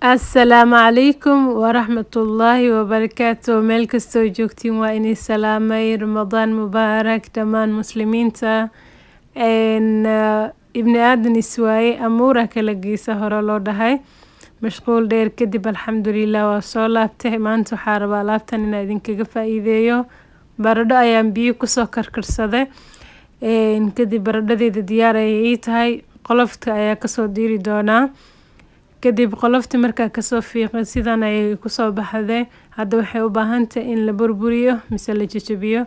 Asalaamu calaykum waraxmatullaahi wabarakaatuh. Meel kastoo joogtiin waa inay salaamay Ramadaan mubaarak dhammaan muslimiinta. Ibni aadan iswaaye amuura kala geysa hore loo dhahay. Mashquul dheer kadib alxamdulilah waa soo laabtay. Maanta waxaa rabaa laabtan inaan idinkaga faa'iideeyo. Baradho ayaan biyo kusoo karkarsaday. Kadib baradhadeeda diyaar ayay ii tahay. Qolofta ayaa kasoo diiri doonaa. kadib qolofti markaa kasoo fiiqay sidan ayay kusoo baxday. Hadda waxay u baahan tahay in la burburiyo mise la jajabiyo.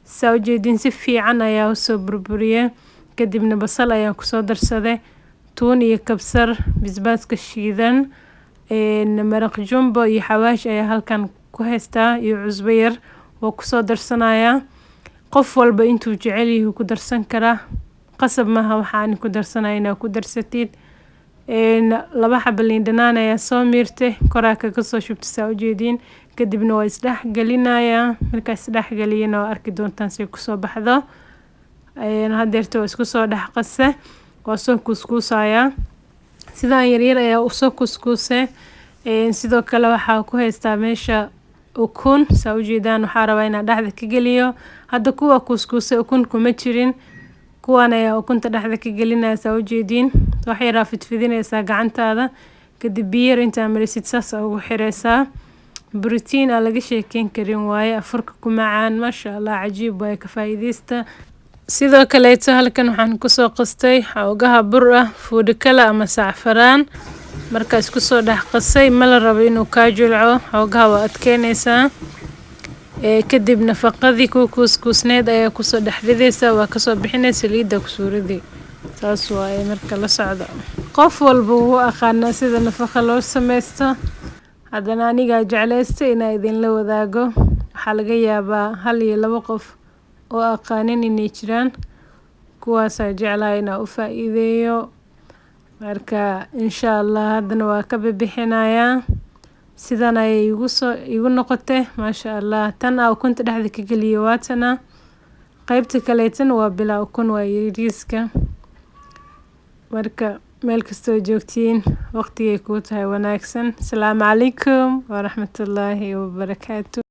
Saa u jeedin si fiican ayaa u soo burburiyay. Kadibna basal ayaan kusoo darsaday. Tuun iyo kabsar, basbaaska shiidan, maraq jumbo iyo xawaash ayaa halkan ku haystaa iyo cusbo yar oo kusoo darsanayaa. Qof walba intuu jecel yahay ku darsan karaa. Qasab maaha waxaan ku darsanaa inaa ku darsatid. Laba xabo liin dhanaan ayaa soo miirtay koraa kaga soo shubtay saa u jeedin. Kadibna waa isdhex gelinayaa. Markaa isdhex geliyana waa arki doontaan si kusoo baxdo. Hadeerto waa isku soo dhex qasay. Waa soo kuskuusayaa. Sidaan yaryar ayaa u soo kuskuusay. Sidoo kale waxaa ku haystaa meesha ukun. Saa u jeedaan waxaa rabaa inaan dhexda ka geliyo. Hadda kuwa kuskuusay ukun kuma jirin. Kuwaan ayaa ukunta dhexda ka gelinaya saa u jeedin. Wax yar fidfidinaysaa gacantaada. Kadib biyo yar inta marisid saas ugu xiraysaa. Borotiin aan laga sheekeyn karin waaye afurka ku macaan. Masha Allah cajiib waaye ka faa'iideysta. Sidoo kale halkan waxaan kusoo qastay xoogaha bur ah, food color ama safaraan. Markaa isku soo dhex qasay ma la rabo inuu ka jilco. Xoogaha waa adkeynaysaa. Kadib nafaqadii ku kusneed ayaa kusoo dhex ridaysaa. Waa kasoo bixinaysa saliidda ku suuradii. Taas waaye marka la socdo. Qof walba wuu aqaana sida nafaqa loo sameysto. Haddana aniga jeclaystay inaan idin la wadaago. Waxaa laga yaabaa 1 iyo 2 qof oo aqaanin inay jiraan. Kuwaas jeclaa inaan u faa'iideeyo. Marka insha Allah haddana waa ka bixinayaa. Sidan ayay igu noqotay. Masha Allah. Tan ukunta dhexda ka geliyo waa tana. Qaybta kaleetana waa bilaa ukun waa yariiska. Marka meel kastoo joogtiin waqtigay ku tahay wanaagsan. Asalaamu calaykum waraxmatullaahi wabarakaatuh.